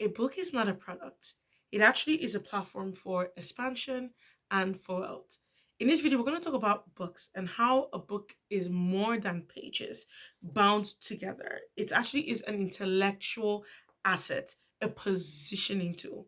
A book is not a product. It actually is a platform for expansion and for wealth. In this video, we're going to talk about books and how a book is more than pages bound together. It actually is an intellectual asset, a positioning tool,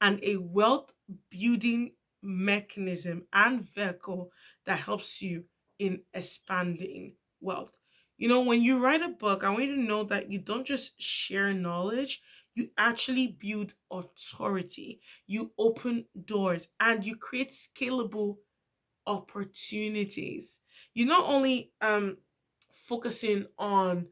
and a wealth building mechanism and vehicle that helps you in expanding wealth. When you write a book, I want you to know that you don't just share knowledge, you actually build authority, you open doors, and you create scalable opportunities. You're not only focusing on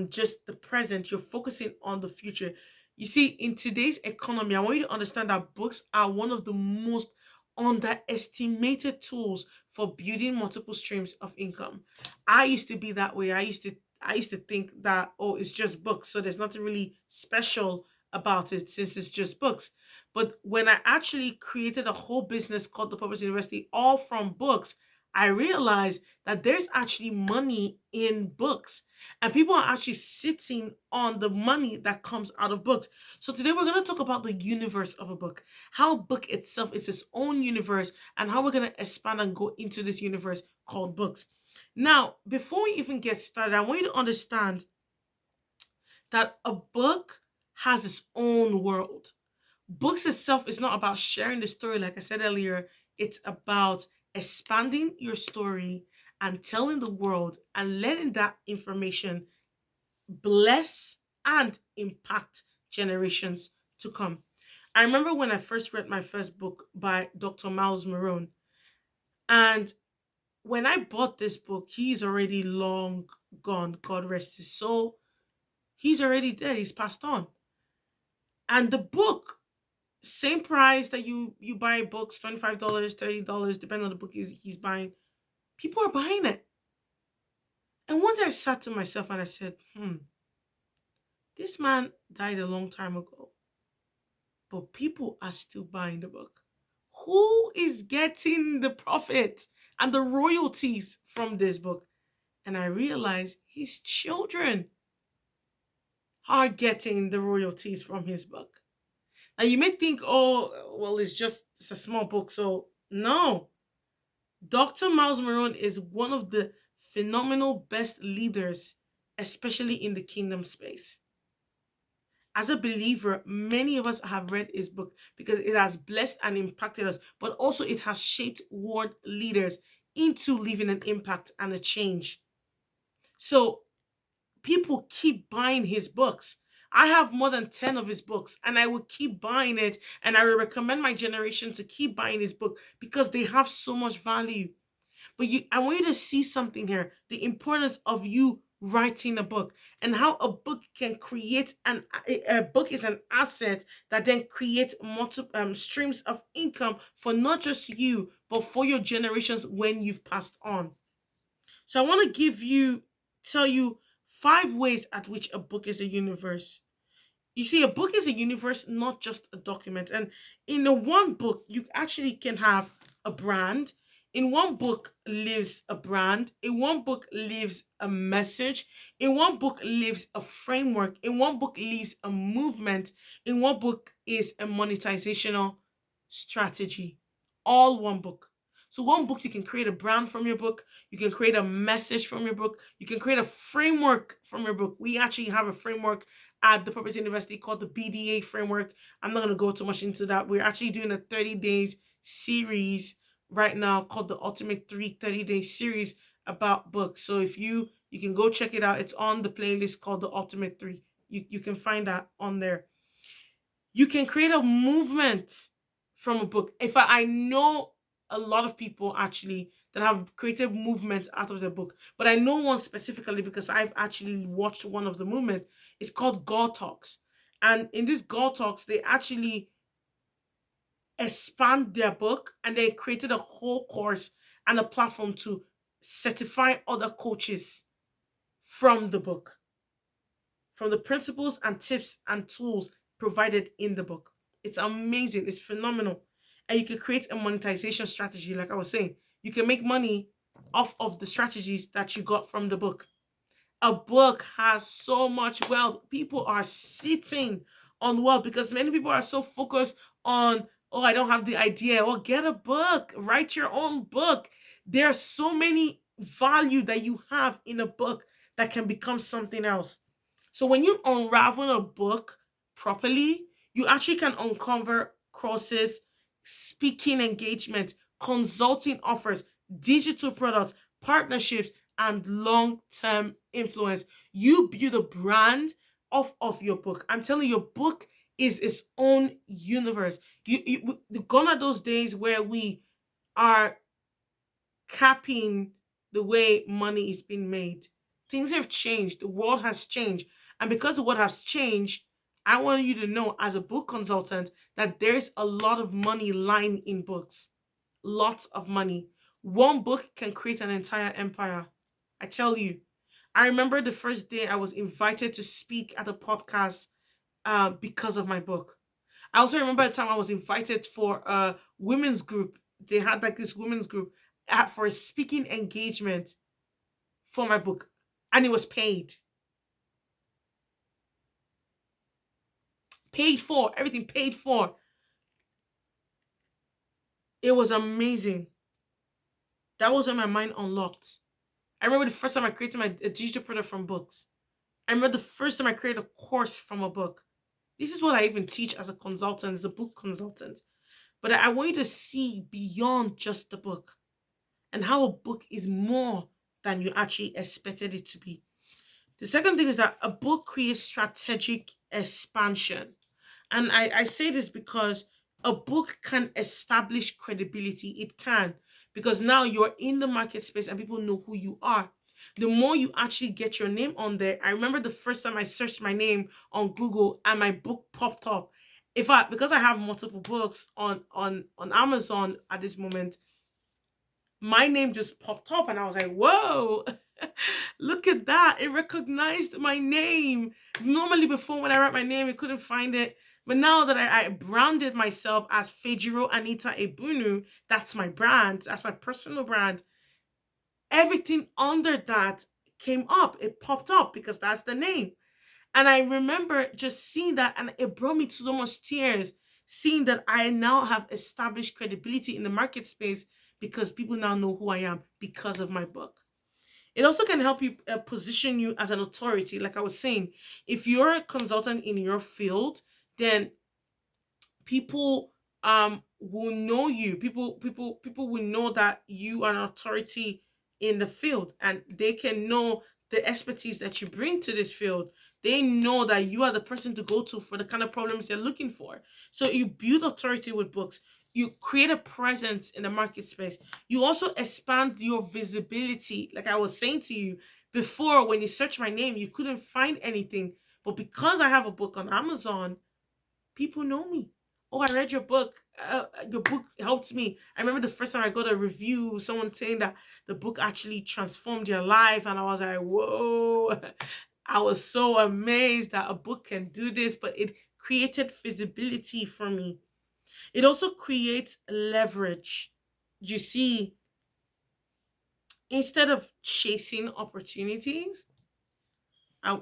just the present, you're focusing on the future. You see, in today's economy, I want you to understand that books are one of the most underestimated tools for building multiple streams of income. I used to be that way. I used to think that, oh, it's just books, so there's nothing really special about it since it's just books. But when I actually created a whole business called the Purpose University, all from books, I realized that there's actually money in books, and people are actually sitting on the money that comes out of books. So today we're going to talk about the universe of a book, how book itself is its own universe, and how we're going to expand and go into this universe called books. Now, before we even get started, I want you to understand that a book has its own world. Books itself is not about sharing the story, like I said earlier. It's about expanding your story and telling the world and letting that information bless and impact generations to come. I remember when I first read my first book by Dr. Miles Morone, and when I bought this book, he's already long gone, God rest his soul. He's already dead, he's passed on. And the book, same price that you buy books, $25, $30, depending on the book he's buying. People are buying it. And one day I sat to myself and I said, this man died a long time ago, but people are still buying the book. Who is getting the profit and the royalties from this book? And I realized his children are getting the royalties from his book. Now you may think, oh, well, it's a small book, so no. Dr. Miles Morone is one of the phenomenal best leaders, especially in the kingdom space. As a believer, many of us have read his book because it has blessed and impacted us, but also it has shaped world leaders into leaving an impact and a change. So people keep buying his books. I have more than 10 of his books, and I will keep buying it. And I will recommend my generation to keep buying his book because they have so much value. But I want you to see something here, the importance of you writing a book and how a book can create a book is an asset that then creates multiple streams of income for not just you, but for your generations when you've passed on. So I want to tell you 5 ways at which a book is a universe. You see, a book is a universe, not just a document. And in a one book, you actually can have a brand. In one book lives a brand. In one book lives a message. In one book lives a framework. In one book lives a movement. In one book is a monetizational strategy. All one book. So one book, you can create a brand from your book. You can create a message from your book. You can create a framework from your book. We actually have a framework at the Purpose University called the BDA framework. I'm not going to go too much into that. We're actually doing a 30 days series right now called the Ultimate 30-Day series about books. So if you can go check it out. It's on the playlist called the Ultimate 3. You can find that on there. You can create a movement from a book. I know a lot of people actually that have created movements out of the book, but I know one specifically because I've actually watched one of the movement. It's called God Talks. And in this God Talks, they actually expand their book and they created a whole course and a platform to certify other coaches from the book, from the principles and tips and tools provided in the book. It's amazing. It's phenomenal. And you can create a monetization strategy, like I was saying. You can make money off of the strategies that you got from the book. A book has so much wealth. People are sitting on wealth, because many people are so focused on, oh, I don't have the idea. Well, get a book, write your own book. There's so many value that you have in a book that can become something else. So when you unravel a book properly, you actually can uncover courses, speaking engagement, consulting offers, digital products, partnerships, and long-term influence. You build a brand of your book. I'm telling you, your book is its own universe. Gone are those days where we are capping the way money is being made. Things have changed. The world has changed. And because the world has changed, I want you to know as a book consultant that there's a lot of money lying in books. Lots of money. One book can create an entire empire. I tell you. I remember the first day I was invited to speak at a podcast because of my book. I also remember the time I was invited for a women's group. They had like this women's group for a speaking engagement for my book, and it was paid for, everything paid for. It was amazing. That was when my mind unlocked. I remember the first time I created my a digital product from books. I remember the first time I created a course from a book. This is what I even teach as a consultant, as a book consultant. But I want you to see beyond just the book and how a book is more than you actually expected it to be. The second thing is that a book creates strategic expansion. And I say this because a book can establish credibility. It can, because now you're in the market space and people know who you are. The more you actually get your name on there. I remember the first time I searched my name on Google and my book popped up. In fact, because I have multiple books on Amazon at this moment, my name just popped up and I was like, whoa, look at that. It recognized my name. Normally, before when I write my name, it couldn't find it. But now that I branded myself as Fejiro Anita Ebunu, that's my brand, that's my personal brand. Everything under that came up. It popped up because that's the name. And I remember just seeing that, and it brought me to so much tears, seeing that I now have established credibility in the market space because people now know who I am because of my book. It also can help you position you as an authority. Like I was saying, if you're a consultant in your field, then people will know you. People will know that you are an authority in the field, and they can know the expertise that you bring to this field. They know that you are the person to go to for the kind of problems they're looking for. So you build authority with books. You create a presence in the market space. You also expand your visibility. Like I was saying to you before, when you search my name, you couldn't find anything. But because I have a book on Amazon, people know me. Oh, I read your book. Your book helped me. I remember the first time I got a review, someone saying that the book actually transformed your life, and I was like, whoa. I was so amazed that a book can do this, but it created visibility for me. It also creates leverage. You see, instead of chasing opportunities, I,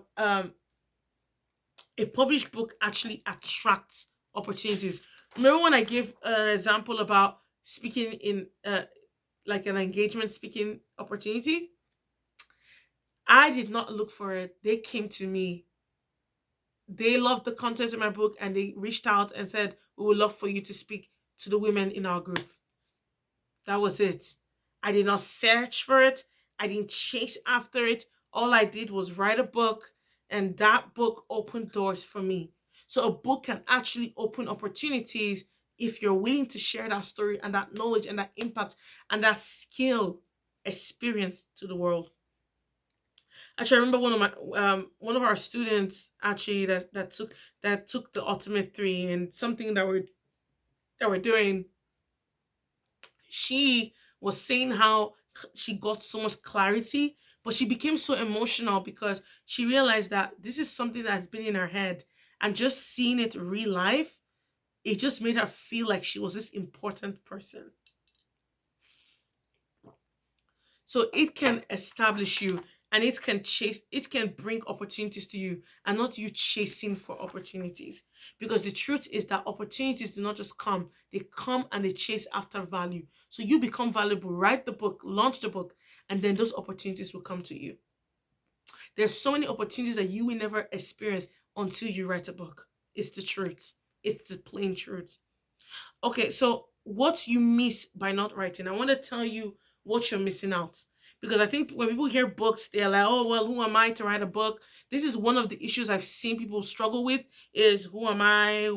a published book actually attracts opportunities. Remember when I gave an example about speaking in like an engagement speaking opportunity? I did not look for it. They came to me. They loved the content of my book and they reached out and said, we would love for you to speak to the women in our group. That was it. I did not search for it. I didn't chase after it. All I did was write a book, and that book opened doors for me. So a book can actually open opportunities if you're willing to share that story and that knowledge and that impact and that skill experience to the world. Actually, I remember one of our students actually that took the ultimate three, and something that we're doing, she was saying how she got so much clarity, but she became so emotional because she realized that this is something that has been in her head, and just seeing it real life, it just made her feel like she was this important person. So it can establish you. and it can bring opportunities to you, and not you chasing for opportunities. Because the truth is that opportunities do not just come, they come and they chase after value. So you become valuable, write the book, launch the book, and then those opportunities will come to you. There's so many opportunities that you will never experience until you write a book. It's the truth. It's the plain truth. Okay, so what you miss by not writing, I want to tell you what you're missing out. Because I think when people hear books, they're like, oh, well, who am I to write a book? This is one of the issues I've seen people struggle with is who am I?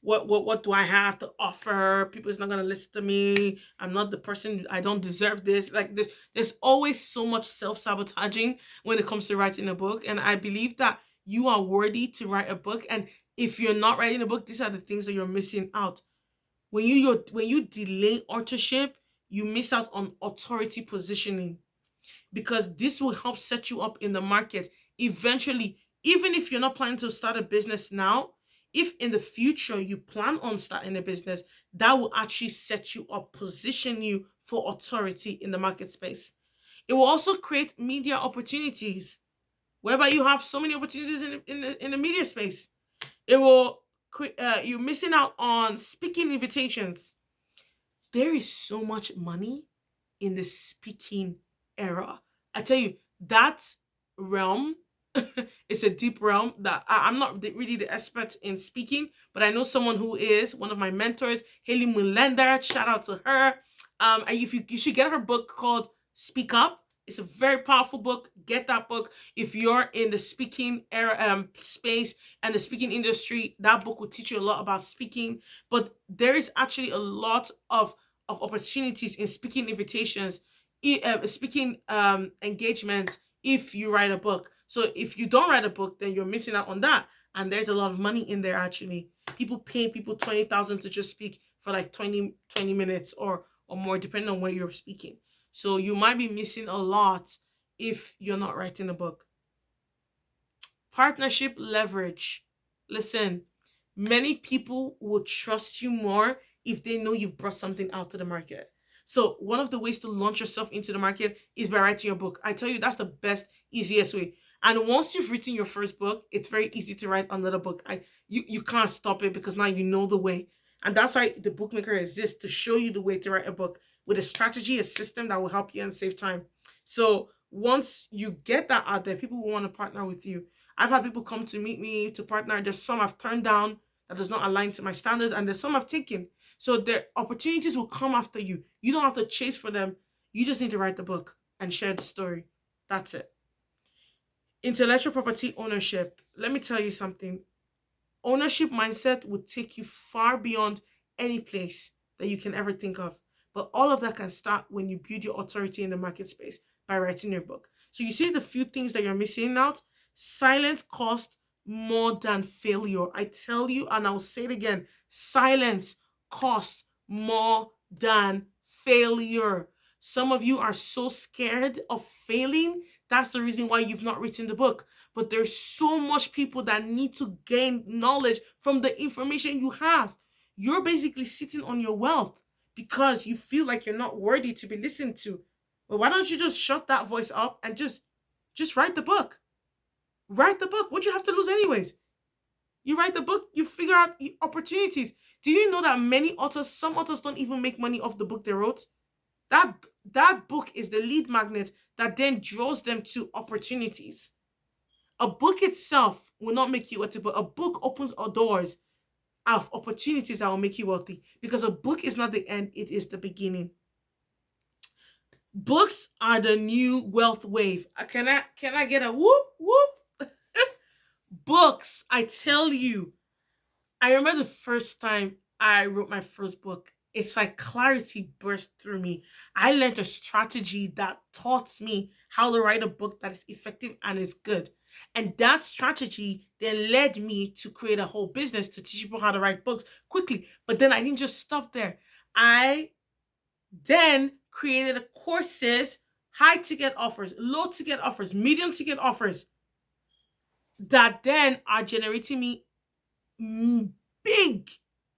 What do I have to offer? People is not gonna listen to me. I'm not the person. I don't deserve this. Like this, there's always so much self-sabotaging when it comes to writing a book. And I believe that you are worthy to write a book. And if you're not writing a book, these are the things that you're missing out. When you delay authorship, you miss out on authority positioning, because this will help set you up in the market eventually. Even if you're not planning to start a business now, if in the future you plan on starting a business, that will actually set you up, position you for authority in the market space. It will also create media opportunities, whereby you have so many opportunities in the media space. It will you're missing out on speaking invitations. There is so much money in the speaking era. I tell you, that realm is a deep realm that I'm not really the expert in speaking, but I know someone who is one of my mentors, Haley Mulender. Shout out to her. And if you should get her book called Speak Up. It's a very powerful book. Get that book. If you're in the speaking era space and the speaking industry, that book will teach you a lot about speaking. But there is actually a lot of opportunities in speaking invitations, speaking engagements, if you write a book. So if you don't write a book, then you're missing out on that. And there's a lot of money in there actually. People pay people 20,000 to just speak for like 20 minutes or more, depending on where you're speaking. So you might be missing a lot if you're not writing a book. Partnership leverage. Listen, many people will trust you more if they know you've brought something out to the market. So one of the ways to launch yourself into the market is by writing your book. I tell you, that's the best, easiest way. And once you've written your first book, it's very easy to write another book. You can't stop it because now you know the way. And that's why the bookmaker exists, to show you the way to write a book with a strategy, a system that will help you and save time. So once you get that out there, people will want to partner with you. I've had people come to meet me to partner. There's some I've turned down that does not align to my standard, and there's some I've taken. So the opportunities will come after you. You don't have to chase for them. You just need to write the book and share the story. That's it. Intellectual property ownership. Let me tell you something. Ownership mindset would take you far beyond any place that you can ever think of. But all of that can start when you build your authority in the market space by writing your book. So you see the few things that you're missing out. Silence costs more than failure. I tell you, and I'll say it again, silence costs more than failure. Some of you are so scared of failing. That's the reason why you've not written the book. But there's so much people that need to gain knowledge from the information you have. You're basically sitting on your wealth because you feel like you're not worthy to be listened to. Well, why don't you just shut that voice up and just write the book? Write the book. What do you have to lose anyways? You write the book, you figure out opportunities. Do you know that some authors don't even make money off the book they wrote? That that book is the lead magnet that then draws them to opportunities. A book itself will not make you wealthy, but a book opens doors of opportunities that will make you wealthy. Because a book is not the end, it is the beginning. Books are the new wealth wave. Can I get a whoop whoop? Books, I tell you. I remember the first time I wrote my first book. It's like clarity burst through me. I learned a strategy that taught me how to write a book that is effective and is good. And that strategy then led me to create a whole business to teach people how to write books quickly. But then I didn't just stop there. I then created courses, high ticket offers, low ticket offers, medium ticket offers that then are generating me big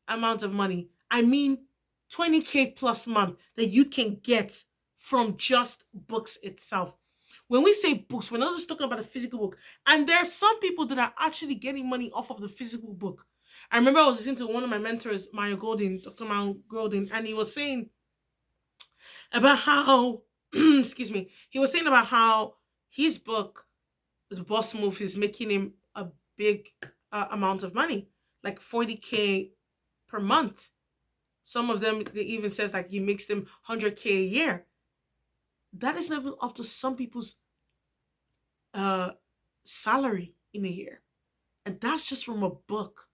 amount of money. I mean, 20K plus month that you can get from just books itself. When we say books, we're not just talking about a physical book. And there are some people that are actually getting money off of the physical book. I remember I was listening to one of my mentors, Mario Golding, Dr. Mario Golding, and he was saying about how, excuse me, he was saying about how his book, The Boss Move, is making him a big amount of money, like 40K per month. Some of them, they even says like he makes them 100K a year. That is not even up to some people's uh, salary in a year. And that's just from a book.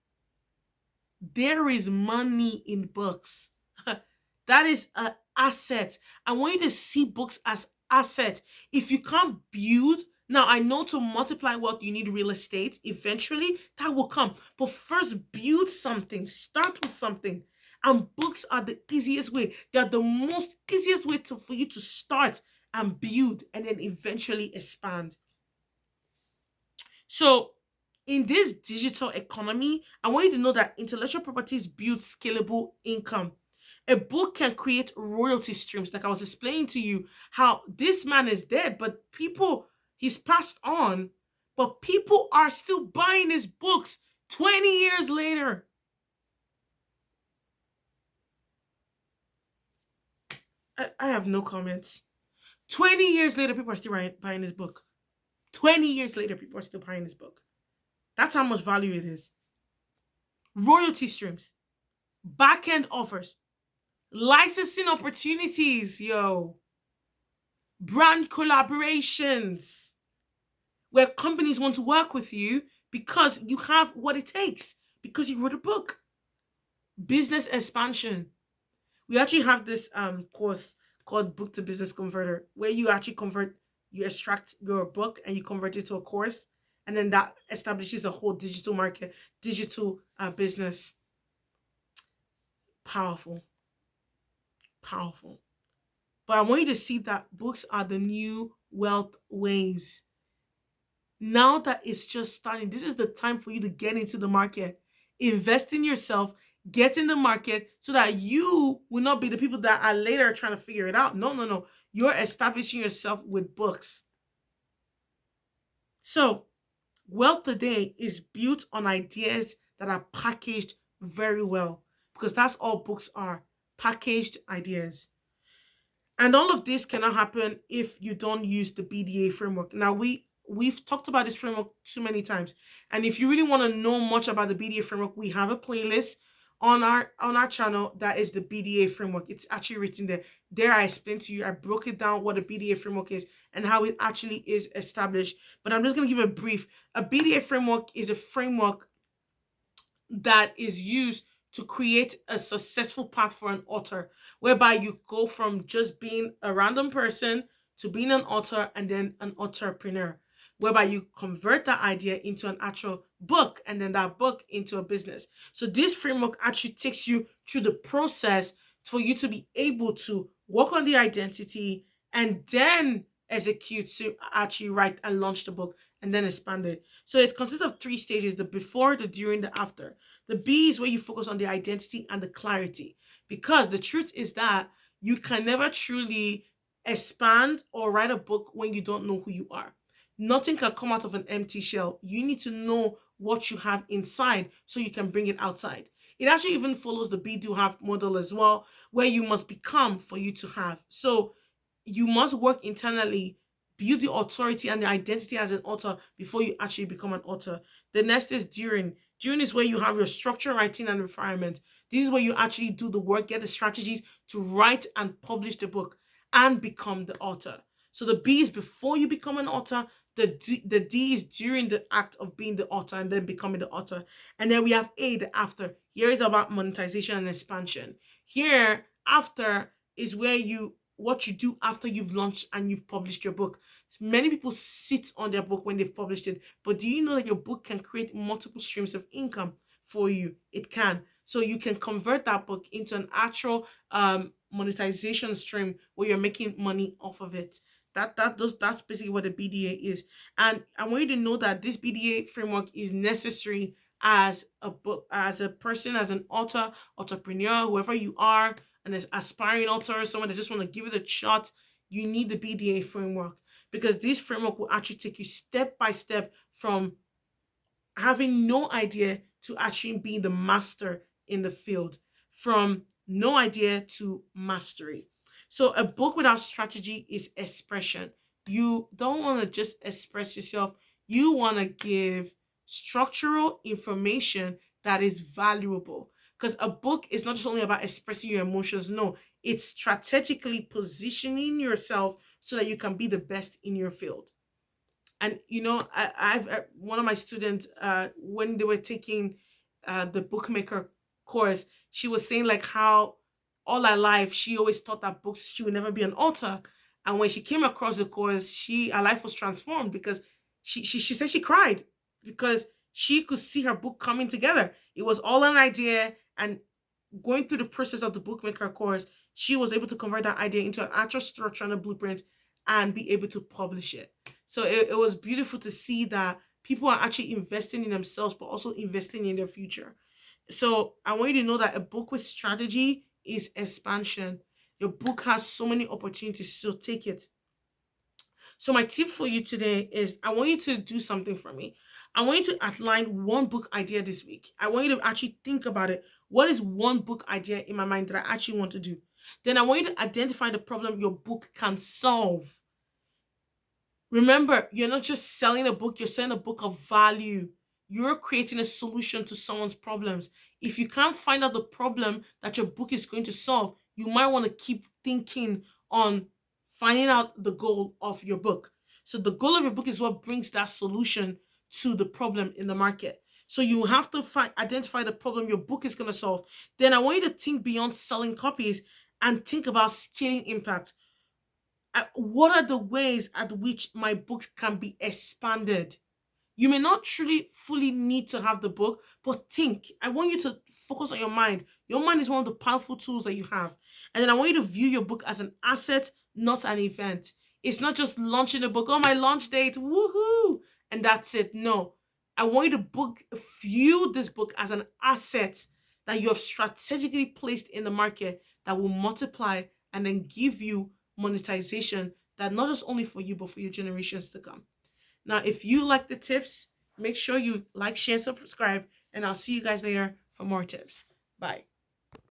There is money in books. That is an asset. I want you to see books as asset. If you can't build, now I know to multiply wealth, you need real estate. Eventually, that will come. But first, build something. Start with something. And books are the easiest way. They are the most easiest way for you to start and build and then eventually expand. So, in this digital economy, I want you to know that intellectual properties build scalable income. A book can create royalty streams. Like I was explaining to you, how this man is dead, but people, he's passed on, but people are still buying his books 20 years later. I have no comments. 20 years later, people are still buying his book. 20 years later, people are still buying his book. That's how much value it is. Royalty streams, back end offers, licensing opportunities, yo, brand collaborations, where companies want to work with you because you have what it takes, because you wrote a book. Business expansion. We actually have this course called Book to Business Converter, where you actually convert, you extract your book and you convert it to a course, and then that establishes a whole digital market, digital business. Powerful, powerful. But I want you to see that books are the new wealth waves. Now that it's just starting, this is the time for you to get into the market, invest in yourself, get in the market so that you will not be the people that are later trying to figure it out. No, no, no. You're establishing yourself with books. So, wealth today is built on ideas that are packaged very well, because that's all books are, packaged ideas. And all of this cannot happen if you don't use the BDA framework. Now we've talked about this framework too many times. And if you really want to know much about the BDA framework, we have a playlist on our channel that is the BDA framework. It's actually written there. There I explained to you, I broke it down what a BDA framework is and how it actually is established. But I'm just going to give a brief. A BDA framework is a framework that is used to create a successful path for an author, whereby you go from just being a random person to being an author and then an entrepreneur, whereby you convert that idea into an actual book and then that book into a business. So this framework actually takes you through the process for you to be able to work on the identity and then execute to actually write and launch the book and then expand it. So it consists of three stages: the before, the during, the after. The B is where you focus on the identity and the clarity. Because the truth is that you can never truly expand or write a book when you don't know who you are. Nothing can come out of an empty shell. You need to know what you have inside so you can bring it outside. It actually even follows the be do have model as well, where you must become for you to have. So you must work internally, build the authority and the identity as an author before you actually become an author. The next is during. During is where you have your structure, writing, and refinement. This is where you actually do the work, get the strategies to write and publish the book and become the author. So the B is before you become an author. The D is during the act of being the author and then becoming the author. And then we have A, the after. Here is about monetization and expansion. Here, after is where you what you do after you've launched and you've published your book. Many people sit on their book when they've published it, but do you know that your book can create multiple streams of income for you? It can. So you can convert that book into an actual monetization stream where you're making money off of it. That's basically what a BDA is. And I want you to know that this BDA framework is necessary as a book, as a person, as an entrepreneur, whoever you are, an aspiring author, someone that just want to give it a shot. you need the BDA framework, because this framework will actually take you step by step from having no idea to actually being the master in the field, from no idea to mastery. So a book without strategy is expression. You don't want to just express yourself, you want to give structural information that is valuable, because a book is not just only about expressing your emotions. No, it's strategically positioning yourself so that you can be the best in your field. And I've one of my students, when they were taking the bookmaker course, she was saying like how all her life she always thought that books she would never be an author, and when she came across the course, her life was transformed, because she said she cried because she could see her book coming together. It was all an idea, and going through the process of the bookmaker course, she was able to convert that idea into an actual structure and a blueprint and be able to publish it. So it was beautiful to see that people are actually investing in themselves, but also investing in their future. So I want you to know that a book with strategy is expansion. Your book has so many opportunities, so take it. So my tip for you today is I want you to do something for me. I want you to outline one book idea this week. I want you to actually think about it. What is one book idea in my mind that I actually want to do? Then I want you to identify the problem your book can solve. Remember, you're not just selling a book, you're selling a book of value. You're creating a solution to someone's problems. If you can't find out the problem that your book is going to solve, you might want to keep thinking on finding out the goal of your book. So, the goal of your book is what brings that solution to the problem in the market. So, you have to identify the problem your book is going to solve. Then, I want you to think beyond selling copies and think about scaling impact. What are the ways at which my books can be expanded? You may not truly fully need to have the book, but think. I want you to focus on your mind. Your mind is one of the powerful tools that you have. And then I want you to view your book as an asset, not an event. It's not just launching a book, oh, my launch date, woohoo, and that's it. No. I want you to view this book as an asset that you have strategically placed in the market that will multiply and then give you monetization that not just only for you, but for your generations to come. Now, if you like the tips, make sure you like, share, subscribe, and I'll see you guys later for more tips. Bye.